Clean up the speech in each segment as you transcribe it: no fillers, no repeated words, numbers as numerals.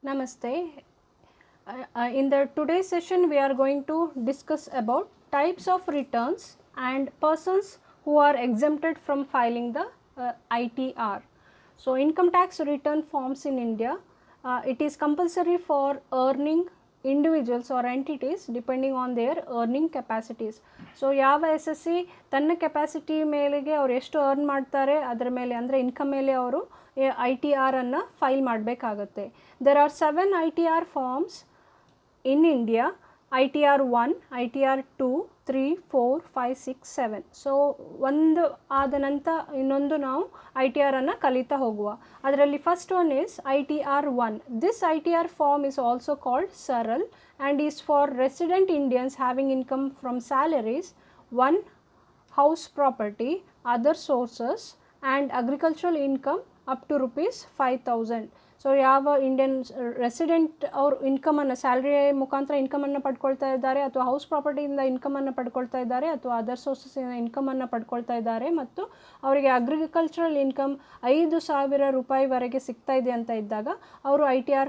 Namaste. In the today's session, we are going to discuss about types of returns and persons who are exempted from filing the ITR. So, income tax return forms in India, it is compulsory for earning individuals or entities depending on their earning capacities. So ಯಾವ S S C ತನ್ನ capacity ಮೇಲೆಗೆ ಅವ್ರು ಎಷ್ಟು earn ಮಾಡ್ತಾರೆ ಅದರ ಮೇಲೆ ಅಂದರೆ income ಮೇಲೆ ಅವರು ಐ ಟಿ ಆರನ್ನು ಫೈಲ್ ಮಾಡಬೇಕಾಗತ್ತೆ. There are 7 ITR forms in India. ITR 1, ITR 2, 3, 4, 5, 6, 7. So ಒಂದು ಆದ ನಂತರ ಇನ್ನೊಂದು ನಾವು ಐ ಟಿ ಆರನ್ನು ಕಲಿತಾ ಹೋಗುವ. ಅದರಲ್ಲಿ first one is ITR 1. This ITR form is also called Saral and is for resident Indians having income from salaries, one house property, other sources and agricultural income up to rupees 5,000. So ಯಾವ Indian resident ಅವರು ಇನ್ಕಮನ್ನು salary ಮುಖಾಂತರ ಇನ್ಕಮನ್ನು ಪಡ್ಕೊಳ್ತಾ ಇದ್ದಾರೆ ಅಥವಾ house ಪ್ರಾಪರ್ಟಿಯಿಂದ ಇನ್ಕಮನ್ನು ಪಡ್ಕೊಳ್ತಾ ಇದ್ದಾರೆ ಅಥವಾ other ಸೋರ್ಸಸ್ಸಿಂದ ಇನ್ಕಮನ್ನು ಪಡ್ಕೊಳ್ತಾ ಇದ್ದಾರೆ ಮತ್ತು ಅವರಿಗೆ ಅಗ್ರಿಕಲ್ಚರಲ್ ಇನ್ಕಮ್ 5,000 ರೂಪಾಯಿವರೆಗೆ ಸಿಗ್ತಾ ಇದೆ ಅಂತ ಇದ್ದಾಗ ಅವರು ITR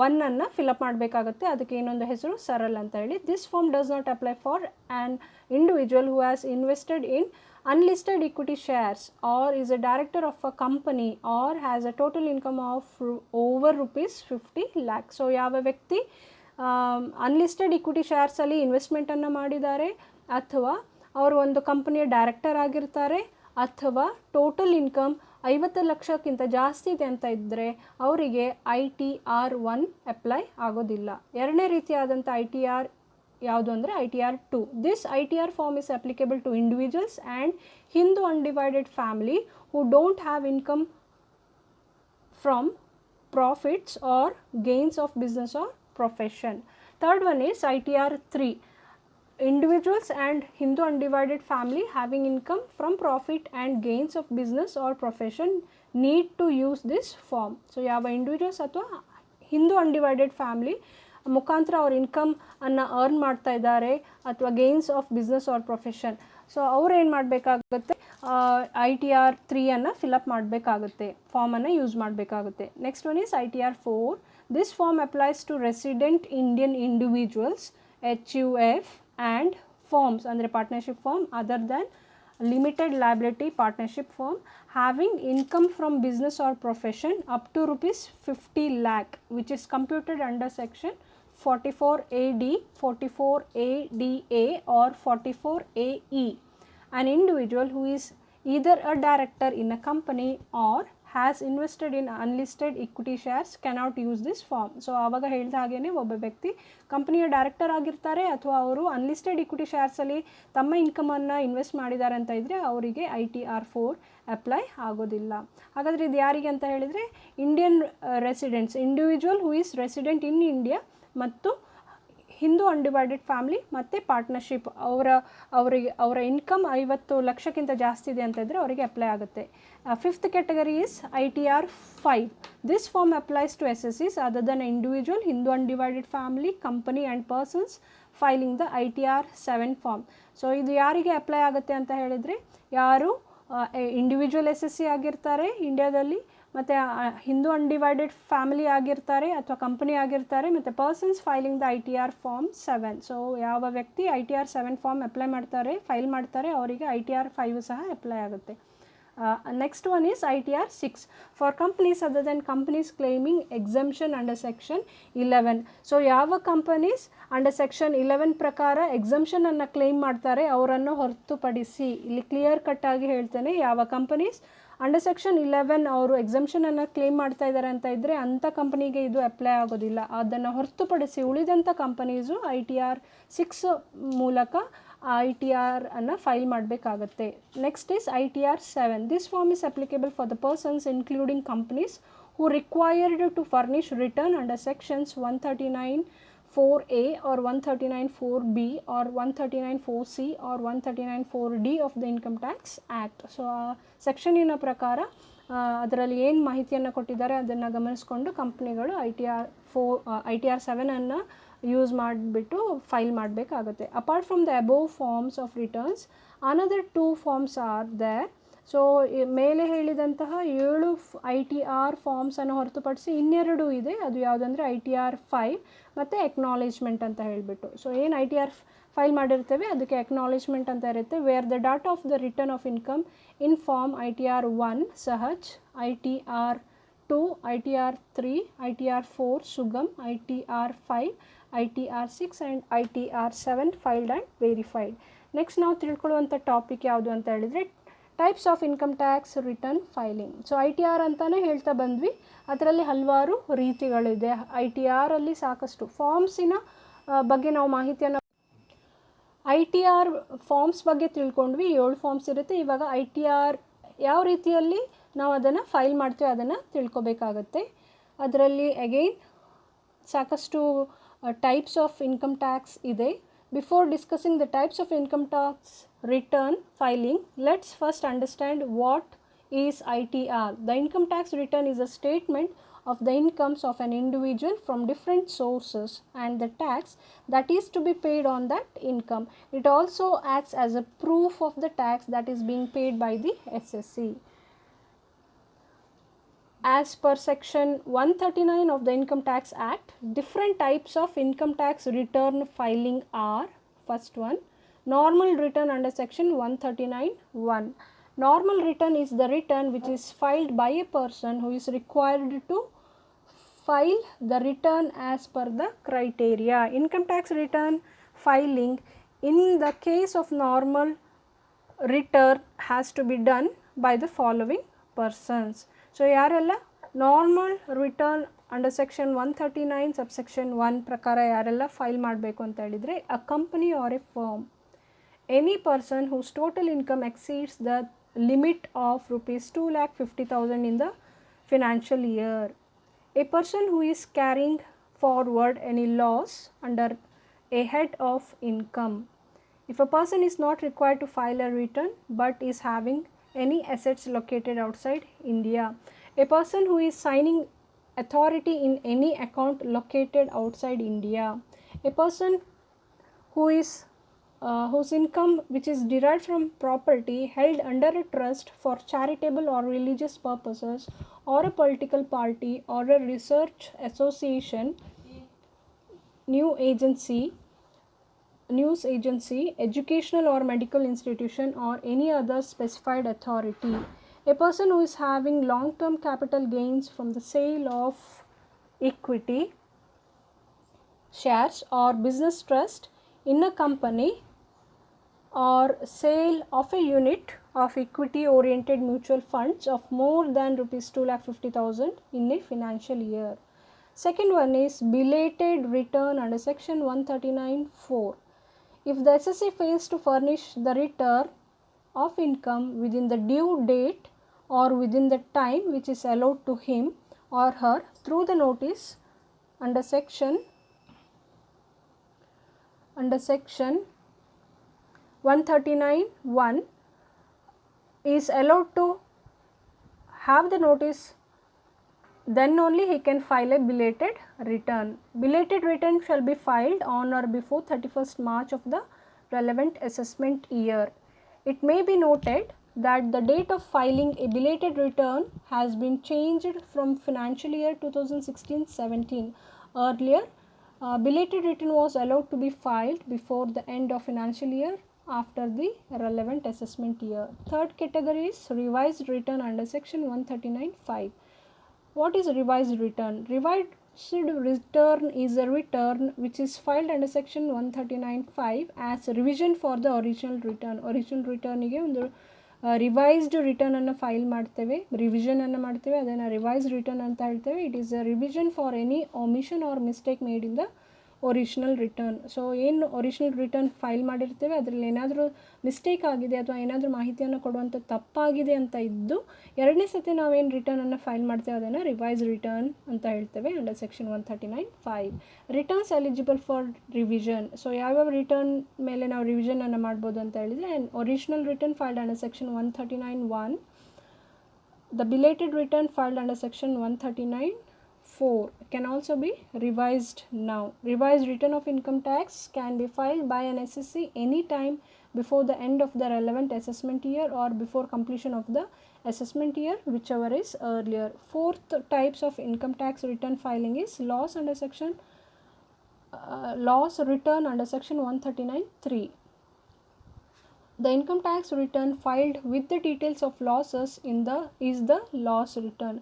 1 ಅನ್ನು ಫಿಲಪ್ ಮಾಡಬೇಕಾಗುತ್ತೆ. ಅದಕ್ಕೆ ಇನ್ನೊಂದು ಹೆಸರು ಸರಲ್ ಅಂತ ಹೇಳಿ. This form does not apply for an individual who has invested in unlisted equity shares or is a director of a company or has a total income of over rupees 50 lakh. So ಯಾವ ವ್ಯಕ್ತಿ unlisted equity ಶೇರ್ಸಲ್ಲಿ ಇನ್ವೆಸ್ಟ್ಮೆಂಟನ್ನು ಮಾಡಿದ್ದಾರೆ ಅಥವಾ ಅವರು ಒಂದು ಕಂಪನಿಯ director ಆಗಿರ್ತಾರೆ ಅಥವಾ total income 50 ಲಕ್ಷಕ್ಕಿಂತ ಜಾಸ್ತಿ ಇದೆ ಅಂತ ಇದ್ದರೆ ಅವರಿಗೆ ITR 1 ಅಪ್ಲೈ ಆಗೋದಿಲ್ಲ. ಎರಡನೇ ರೀತಿಯಾದಂಥ ITR ಯಾವುದು ಅಂದರೆ ITR 2. This ITR form is applicable to individuals and Hindu undivided family who don't have income from profits or gains of business or profession. Third one is ITR 3. Individuals and Hindu undivided family having income from profit and gains of business or profession need to use this form. So ಯಾವ individuals ಅಥವಾ Hindu undivided family ಮುಖಾಂತರ ಅವ್ರ income ಅನ್ನು earn ಮಾಡ್ತಾ ಇದ್ದಾರೆ ಅಥವಾ gains of business or profession, so ಅವ್ರು ಏನು ಮಾಡಬೇಕಾಗುತ್ತೆ ITR 3 ಅನ್ನು ಫಿಲಪ್ ಮಾಡಬೇಕಾಗುತ್ತೆ, ಫಾರ್ಮನ್ನು ಯೂಸ್ ಮಾಡಬೇಕಾಗುತ್ತೆ. Next one is ITR 4. This form applies to resident Indian individuals HUF and firms under partnership firm other than limited liability partnership firm having income from business or profession up to rupees 50 lakh, which is computed under section 44AD, 44ADA or 44AE. An individual who is either a director in a company or has invested in unlisted equity shares cannot use this form. So ಆವಾಗ ಹೇಳಿದ ಹಾಗೇ ಒಬ್ಬ ವ್ಯಕ್ತಿ ಕಂಪನಿಯ director ಆಗಿರ್ತಾರೆ ಅಥವಾ ಅವರು unlisted equity ಶೇರ್ಸಲ್ಲಿ ತಮ್ಮ ಇನ್ಕಮನ್ನು ಇನ್ವೆಸ್ಟ್ ಮಾಡಿದ್ದಾರೆ ಅಂತ ಇದ್ದರೆ ಅವರಿಗೆ ITR 4 ಅಪ್ಲೈ ಆಗೋದಿಲ್ಲ. ಹಾಗಾದರೆ ಇದು ಯಾರಿಗೆ ಅಂತ ಹೇಳಿದರೆ Indian residents, individual who is resident in India ಮತ್ತು ಹಿಂದೂ ಅನ್ಡಿವೈಡೆಡ್ ಫ್ಯಾಮಿಲಿ ಮತ್ತು ಪಾರ್ಟ್ನರ್ಶಿಪ್ ಅವರ ಇನ್ಕಮ್ 50 ಲಕ್ಷಕ್ಕಿಂತ ಜಾಸ್ತಿ ಇದೆ ಅಂತ ಇದ್ದರೆ ಅವರಿಗೆ ಅಪ್ಲೈ ಆಗುತ್ತೆ. Fifth category is ITR 5. This form applies to SSCs other than individual, Hindu undivided family, company and persons filing the ITR 7 form. So ಇದು ಯಾರಿಗೆ ಅಪ್ಲೈ ಆಗುತ್ತೆ ಅಂತ ಹೇಳಿದರೆ ಯಾರು ಇಂಡಿವಿಜುವಲ್ SSC ಆಗಿರ್ತಾರೆ ಇಂಡಿಯಾದಲ್ಲಿ ಮತ್ತು ಹಿಂದೂ ಅನ್ಡಿವೈಡೆಡ್ ಫ್ಯಾಮಿಲಿ ಆಗಿರ್ತಾರೆ ಅಥವಾ ಕಂಪನಿ ಆಗಿರ್ತಾರೆ ಮತ್ತು persons filing the ITR form 7. So ಯಾವ ವ್ಯಕ್ತಿ ITR 7 ಫಾರ್ಮ್ ಅಪ್ಲೈ ಮಾಡ್ತಾರೆ, ಫೈಲ್ ಮಾಡ್ತಾರೆ, ಅವರಿಗೆ ITR 5 ಸಹ ಅಪ್ಲೈ ಆಗುತ್ತೆ. Next one is ITR 6 for companies other than companies claiming exemption under section 11. So ಯಾವ ಕಂಪನೀಸ್ ಅಂಡರ್ ಸೆಕ್ಷನ್ 11 ಪ್ರಕಾರ ಎಕ್ಸಂಪ್ಷನನ್ನು ಕ್ಲೇಮ್ ಮಾಡ್ತಾರೆ ಅವರನ್ನು ಹೊರತುಪಡಿಸಿ, ಇಲ್ಲಿ ಕ್ಲಿಯರ್ ಕಟ್ ಆಗಿ ಹೇಳ್ತೇನೆ, ಯಾವ ಕಂಪನೀಸ್ ಅಂಡರ್ ಸೆಕ್ಷನ್ 11 ಅವರು ಎಕ್ಸಂಪ್ಷನನ್ನು ಕ್ಲೇಮ್ ಮಾಡ್ತಾ ಇದ್ದಾರೆ ಅಂತ ಇದ್ದರೆ ಅಂಥ ಕಂಪನಿಗೆ ಇದು ಅಪ್ಲೈ ಆಗೋದಿಲ್ಲ. ಅದನ್ನು ಹೊರತುಪಡಿಸಿ ಉಳಿದಂಥ ಕಂಪನೀಸು ITR 6 ಮೂಲಕ ITR ಅನ್ನು ಫೈಲ್ ಮಾಡಬೇಕಾಗತ್ತೆ. Next is ITR 7. This form is applicable for the persons including companies who required to furnish return under sections 139(4)A or 139(4)B or 139(4)C or 139(4)D of the Income Tax Act. So ಆ ಸೆಕ್ಷನಿನ ಪ್ರಕಾರ ಅದರಲ್ಲಿ ಏನು ಮಾಹಿತಿಯನ್ನು ಕೊಟ್ಟಿದ್ದಾರೆ ಅದನ್ನು ಗಮನಿಸಿಕೊಂಡು ಕಂಪ್ನಿಗಳು ITR 7 ಅನ್ನು use ಮಾಡಿಬಿಟ್ಟು ಫೈಲ್ ಮಾಡಬೇಕಾಗುತ್ತೆ. Apart from the above forms of returns, another 2 forms are there. So ಮೇಲೆ ಹೇಳಿದಂತಹ 7 ITR ಫಾರ್ಮ್ಸನ್ನು ಹೊರತುಪಡಿಸಿ ಇನ್ನೆರಡು ಇದೆ. ಅದು ಯಾವುದಂದರೆ ITR 5 ಮತ್ತು ಎಕ್ನಾಲೇಜ್ಮೆಂಟ್ ಅಂತ ಹೇಳಿಬಿಟ್ಟು. ಸೊ ಏನು ITR ಫೈಲ್ ಮಾಡಿರ್ತೇವೆ ಅದಕ್ಕೆ ಎಕ್ನಾಲೇಜ್ಮೆಂಟ್ ಅಂತ ಇರುತ್ತೆ. Where the data of the return of income in form ITR 1 Sahaj, ITR 2, ITR 3, ITR 4 Sugam, ITR 5, ITR 6 and ITR 7 filed and verified. Next ನಾವು ತಿಳ್ಕೊಳ್ಳುವಂಥ ಟಾಪಿಕ್ ಯಾವುದು ಅಂತ ಹೇಳಿದರೆ types of income tax return filing. So ITR ಅಂತಲೇ ಹೇಳ್ತಾ ಬಂದ್ವಿ, ಅದರಲ್ಲಿ ಹಲವಾರು ರೀತಿಗಳಿದೆ. ITR ಅಲ್ಲಿ ಸಾಕಷ್ಟು ಫಾರ್ಮ್ಸಿನ ಬಗ್ಗೆ ನಾವು ಮಾಹಿತಿಯನ್ನು ITR ಫಾರ್ಮ್ಸ್ ಬಗ್ಗೆ ತಿಳ್ಕೊಂಡ್ವಿ. 7 ಫಾರ್ಮ್ಸ್ ಇರುತ್ತೆ. ಇವಾಗ ITR ಯಾವ ರೀತಿಯಲ್ಲಿ ನಾವು ಅದನ್ನು ಫೈಲ್ ಮಾಡ್ತೀವಿ ಅದನ್ನು ತಿಳ್ಕೊಬೇಕಾಗತ್ತೆ. ಅದರಲ್ಲಿ ಅಗೈನ್ ಸಾಕಷ್ಟು ಟೈಪ್ಸ್ ಆಫ್ ಇನ್ಕಮ್ ಟ್ಯಾಕ್ಸ್ ಇದೆ. Before discussing the types of income tax return filing, let's first understand what is ITR. The income tax return is a statement of the incomes of an individual from different sources and the tax that is to be paid on that income. It also acts as a proof of the tax that is being paid by the SSC. As per section 139 of the Income Tax Act, different types of income tax return filing are: first one, normal return under section 139(1). Normal return is the return which is filed by a person who is required to file the return as per the criteria. Income tax return filing in the case of normal return has to be done by the following persons. So ಯಾರೆಲ್ಲ normal return under section 139 subsection 1 ಪ್ರಕಾರ ಯಾರೆಲ್ಲ file ಮಾಡಬೇಕು ಅಂತ ಹೇಳಿದರೆ, a company or a firm, any person whose total income exceeds the limit of ₹2,50,000 in the financial year, a person who is carrying forward any loss under a head of income, if a person is not required to file a return but is having any assets located outside India, a person who is signing authority in any account located outside India, a person who is whose income which is derived from property held under a trust for charitable or religious purposes, or a political party or a research association, news agency, educational or medical institution, or any other specified authority, a person who is having long-term capital gains from the sale of equity, shares or business trust in a company, or sale of a unit of equity oriented mutual funds of more than ₹2,50,000 in a financial year. Second one is belated return under section 139(4). If the SSC fails to furnish the return of income within the due date or within the time which is allowed to him or her through the notice under section 139(1) is allowed to have the notice, then only he can file a belated return. Belated return shall be filed on or before 31st March of the relevant assessment year. It may be noted that the date of filing a belated return has been changed from financial year 2016-17. Earlier, belated return was allowed to be filed before the end of financial year after the relevant assessment year. Third category is revised return under section 139(5). What is revised return? Revised return is a return which is filed under section 139(5) as a revision for the original return. Original return ಗೆ ಒಂದು revised return ಅನ್ನು file ಮಾಡ್ತೇವೆ, revision ಅನ್ನು ಮಾಡ್ತೇವೆ, ಅದನ್ನು revised return ಅಂತ ಹೇಳ್ತೇವೆ. It is a revision for any omission or mistake made in the original return. So ಏನು ಒರಿಜಿನಲ್ ರಿಟರ್ನ್ ಫೈಲ್ ಮಾಡಿರ್ತೇವೆ ಅದರಲ್ಲಿ ಏನಾದರೂ ಮಿಸ್ಟೇಕ್ ಆಗಿದೆ ಅಥವಾ ಏನಾದರೂ ಮಾಹಿತಿಯನ್ನು ಕೊಡುವಂಥ ತಪ್ಪಾಗಿದೆ ಅಂತ ಇದ್ದು ಎರಡನೇ ಸತಿ ನಾವೇನು ರಿಟರ್ನನ್ನು ಫೈಲ್ ಮಾಡ್ತೇವೆ ಅದನ್ನು ರಿವೈಸ್ ರಿಟರ್ನ್ ಅಂತ ಹೇಳ್ತೇವೆ under section 139(5). Returns eligible for revision. So ಯಾವ್ಯಾವ ರಿಟರ್ನ್ ಮೇಲೆ ನಾವು ರಿವಿಷನನ್ನು ಮಾಡ್ಬೋದು ಅಂತ ಹೇಳಿದರೆ, original return filed under section 139(1), the belated return filed under section 139(4) can also be revised now. Revised return of income tax can be filed by an SSC any time before the end of the relevant assessment year or before completion of the assessment year, whichever is earlier. Fourth types of income tax return filing is loss return under section 139(3). The income tax return filed with the details of losses is the loss return.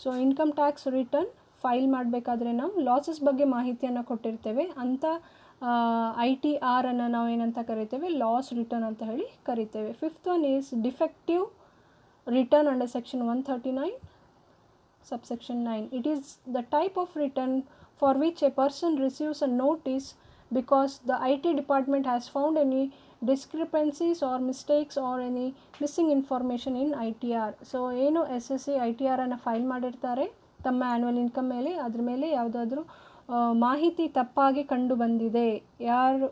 So income tax return file ಮಾಡಬೇಕಾದ್ರೆ ನಾವು losses ಬಗ್ಗೆ ಮಾಹಿತಿಯನ್ನು ಕೊಟ್ಟಿರ್ತೇವೆ ಅಂತ ITR ಅನ್ನು ನಾವು ಏನಂತ ಕರಿತೇವೆ, loss return ಅಂತ ಹೇಳಿ ಕರಿತೇವೆ. Fifth one is defective return under section 139 subsection 9. It is the type of return for which a person receives a notice because the IT department has found any discrepancies or mistakes or any missing information in ITR. So ಏನು SSC ITR ಅನ್ನು file ಮಾಡಿರ್ತಾರೆ ತಮ್ಮ annual income ಮೇಲೆ, ಅದ್ರ ಮೇಲೆ ಯಾವುದಾದ್ರೂ ಮಾಹಿತಿ ತಪ್ಪಾಗಿ ಕಂಡು ಬಂದಿದೆ, ಯಾರು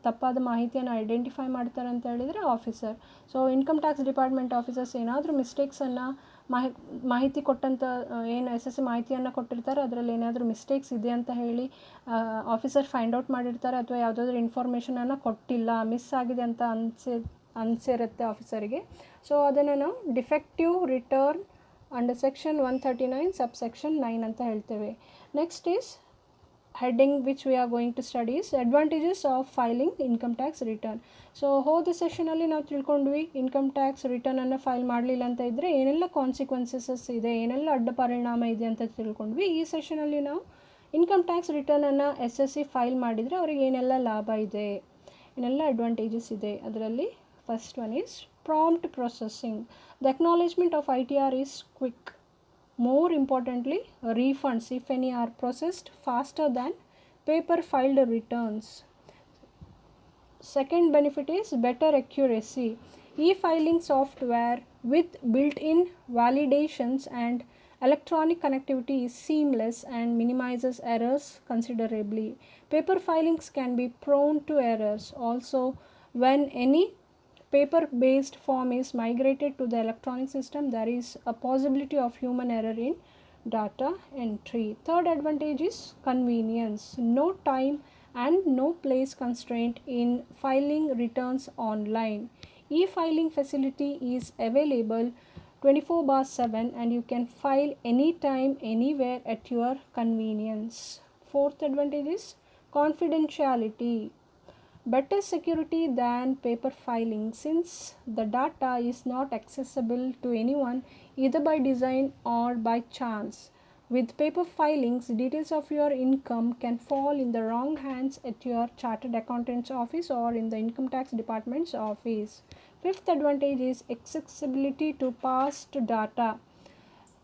ತಪ್ಪಾದ ಮಾಹಿತಿಯನ್ನು ಐಡೆಂಟಿಫೈ ಮಾಡ್ತಾರೆ ಅಂತ ಹೇಳಿದರೆ officer. So income tax department officers ಏನಾದರೂ ಮಿಸ್ಟೇಕ್ಸನ್ನು ಮಾಹಿತಿ ಕೊಟ್ಟಂಥ ಏನು SSC ಮಾಹಿತಿಯನ್ನು ಕೊಟ್ಟಿರ್ತಾರೆ ಅದರಲ್ಲಿ ಏನಾದರೂ ಮಿಸ್ಟೇಕ್ಸ್ ಇದೆ ಅಂತ ಹೇಳಿ ಆಫೀಸರ್ ಫೈಂಡ್ ಔಟ್ ಮಾಡಿರ್ತಾರೆ, ಅಥವಾ ಯಾವುದಾದ್ರೂ ಇನ್ಫಾರ್ಮೇಷನನ್ನು ಕೊಟ್ಟಿಲ್ಲ, ಮಿಸ್ ಆಗಿದೆ ಅಂತ ಅನಿಸಿರುತ್ತೆ ಆಫೀಸರಿಗೆ. ಸೊ ಅದನ್ನು ನಾವು defective return under section 139 subsection 9 ಅಂತ ಹೇಳ್ತೇವೆ. Next is heading which we are going to study is advantages of filing income tax return. So ಹೋದ ಸೆಷನಲ್ಲಿ ನಾವು ತಿಳ್ಕೊಂಡ್ವಿ ಇನ್ಕಮ್ ಟ್ಯಾಕ್ಸ್ ರಿಟರ್ನನ್ನು ಫೈಲ್ ಮಾಡಲಿಲ್ಲ ಅಂತ ಇದ್ದರೆ ಏನೆಲ್ಲ ಕಾನ್ಸಿಕ್ವೆನ್ಸಸ್ ಇದೆ, ಏನೆಲ್ಲ ಅಡ್ಡ ಪರಿಣಾಮ ಇದೆ ಅಂತ ತಿಳ್ಕೊಂಡ್ವಿ. ಈ ಸೆಷನಲ್ಲಿ ನಾವು ಇನ್ಕಮ್ ಟ್ಯಾಕ್ಸ್ ರಿಟರ್ನನ್ನು SSC ಫೈಲ್ ಮಾಡಿದರೆ ಅವ್ರಿಗೆ ಏನೆಲ್ಲ ಲಾಭ ಇದೆ, ಏನೆಲ್ಲ ಅಡ್ವಾಂಟೇಜಸ್ ಇದೆ. ಅದರಲ್ಲಿ first one is prompt processing. The acknowledgement of ITR is quick. More importantly, refunds, if any, are processed faster than paper filed returns. Second benefit is better accuracy. E-filing software with built-in validations and electronic connectivity is seamless and minimizes errors considerably. Paper filings can be prone to errors. Also, when any paper-based form is migrated to the electronic system, there is a possibility of human error in data entry. Third advantage is convenience. No time and no place constraint in filing returns online. E-filing facility is available 24/7 and you can file anytime, anywhere at your convenience. Fourth advantage is confidentiality. Better security than paper filing since the data is not accessible to anyone either by design or by chance. With paper filings, details of your income can fall in the wrong hands at your chartered accountant's office or in the income tax department's office. Fifth advantage is accessibility to past data.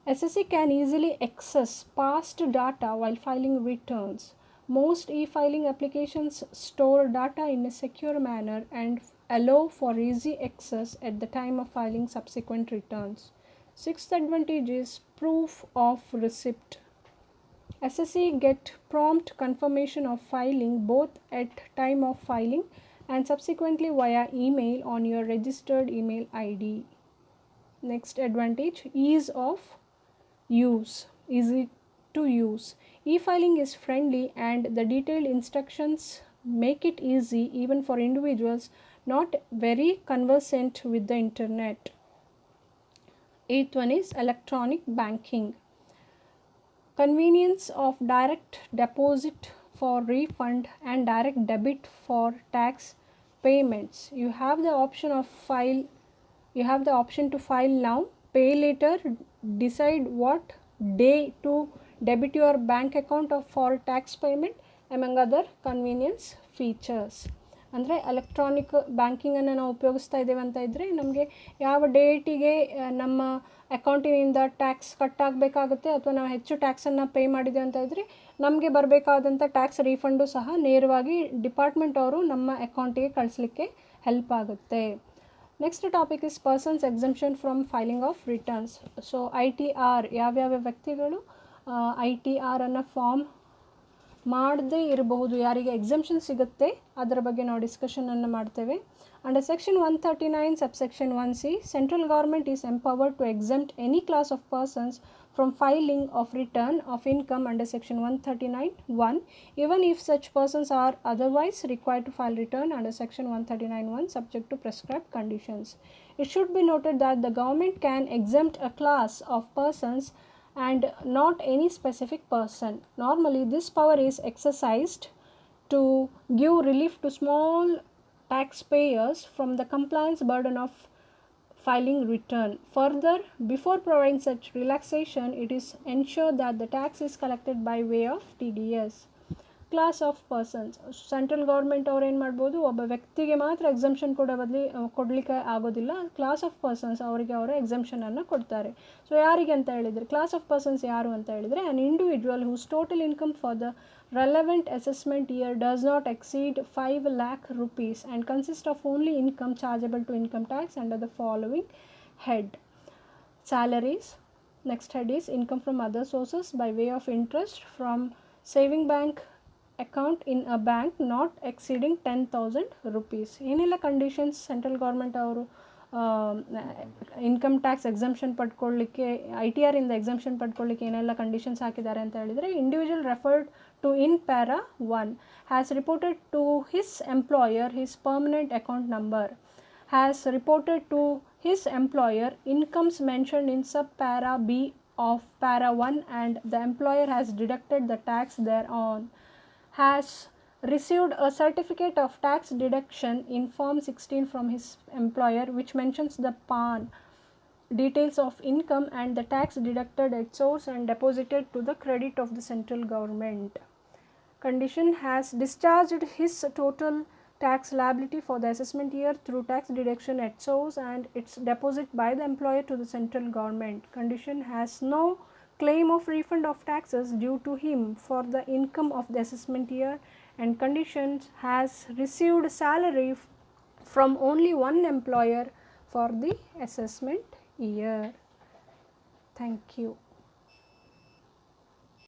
SSC can easily access past data while filing returns. Most e-filing applications store data in a secure manner and allow for easy access at the time of filing subsequent returns. Sixth advantage is proof of receipt. SSC get prompt confirmation of filing both at time of filing and subsequently via email on your registered email ID. Next advantage, ease of use. Easy to use. E-filing is friendly and the detailed instructions make it easy even for individuals not very conversant with the internet. Eighth one is electronic banking. Convenience of direct deposit for refund and direct debit for tax payments. You have the option to file now, pay later, decide what day to debit your bank account for tax payment, among other convenience features. ಅಂದರೆ electronic ಬ್ಯಾಂಕಿಂಗನ್ನು ನಾವು ಉಪಯೋಗಿಸ್ತಾ ಇದ್ದೇವೆ ಅಂತ ಇದ್ದರೆ ನಮಗೆ ಯಾವ ಡೇಟಿಗೆ ನಮ್ಮ ಅಕೌಂಟಿನಿಂದ ಟ್ಯಾಕ್ಸ್ ಕಟ್ ಆಗಬೇಕಾಗುತ್ತೆ ಅಥವಾ ನಾವು ಹೆಚ್ಚು ಟ್ಯಾಕ್ಸನ್ನು ಪೇ ಮಾಡಿದೆ ಅಂತ ಇದ್ದರೆ ನಮಗೆ ಬರಬೇಕಾದಂಥ ಟ್ಯಾಕ್ಸ್ ರೀಫಂಡು ಸಹ ನೇರವಾಗಿ ಡಿಪಾರ್ಟ್ಮೆಂಟ್ ಅವರು ನಮ್ಮ ಅಕೌಂಟಿಗೆ ಕಳಿಸ್ಲಿಕ್ಕೆ ಹೆಲ್ಪ್ ಆಗುತ್ತೆ. Next topic is persons exemption from filing of returns. So ITR ಯಾವ್ಯಾವ ವ್ಯಕ್ತಿಗಳು ITR ಅನ್ನು ಫಾರ್ಮ್ ಮಾಡದೇ ಇರಬಹುದು, ಯಾರಿಗೆ ಎಕ್ಸಂಪ್ಷನ್ ಸಿಗುತ್ತೆ ಅದರ ಬಗ್ಗೆ ನಾವು ಡಿಸ್ಕಷನನ್ನು ಮಾಡ್ತೇವೆ. Under section 139 subsection 1C, central government is empowered to exempt any class of persons from filing of return of income under section 139(1), even if such persons are otherwise required to file return under section 139(1) subject to prescribed conditions. It should be noted that the government can exempt a class of persons and not any specific person. Normally this power is exercised to give relief to small taxpayers from the compliance burden of filing return. Further, before providing such relaxation, it is ensured that the tax is collected by way of TDS. Class of persons, central government ಅವ್ರು ಏನು ಮಾಡ್ಬೋದು, ಒಬ್ಬ ವ್ಯಕ್ತಿಗೆ ಮಾತ್ರ exemption ಕೊಡಲಿಕ್ಕೆ ಆಗೋದಿಲ್ಲ. Class of persons ಅವರಿಗೆ ಅವರ ಎಕ್ಸಮ್ಷನನ್ನು ಕೊಡ್ತಾರೆ. ಸೊ ಯಾರಿಗೆ ಅಂತ ಹೇಳಿದರೆ, ಕ್ಲಾಸ್ ಆಫ್ ಪರ್ಸನ್ಸ್ ಯಾರು ಅಂತ ಹೇಳಿದರೆ, an individual whose total income for the relevant assessment year does not exceed 5 lakh rupees and consist of only income chargeable to income tax under the following head: salaries. Next head is income from other sources by way of interest from saving bank account in a bank not exceeding 10,000 rupees. ಏನೆಲ್ಲ conditions central government ಅವರು income tax exemption ಪಡ್ಕೊಳ್ಳಿಕ್ಕೆ, ITR ಇಂದ exemption ಪಡ್ಕೊಳ್ಳಿಕ್ಕೆ ಏನೆಲ್ಲ conditions ಹಾಕಿದ್ದಾರೆ ಅಂತ ಹೇಳಿದರೆ, individual referred to in para 1 has reported to his employer his permanent account number, has reported to his employer incomes mentioned in sub para B of para 1 and the employer has deducted the tax thereon, has received a certificate of tax deduction in form 16 from his employer which mentions the PAN details of income and the tax deducted at source and deposited to the credit of the central government. Condition: has discharged his total tax liability for the assessment year through tax deduction at source and its deposit by the employer to the central government. Condition: has no claim of refund of taxes due to him for the income of the assessment year. And conditions: has received salary from only one employer for the assessment year. Thank you.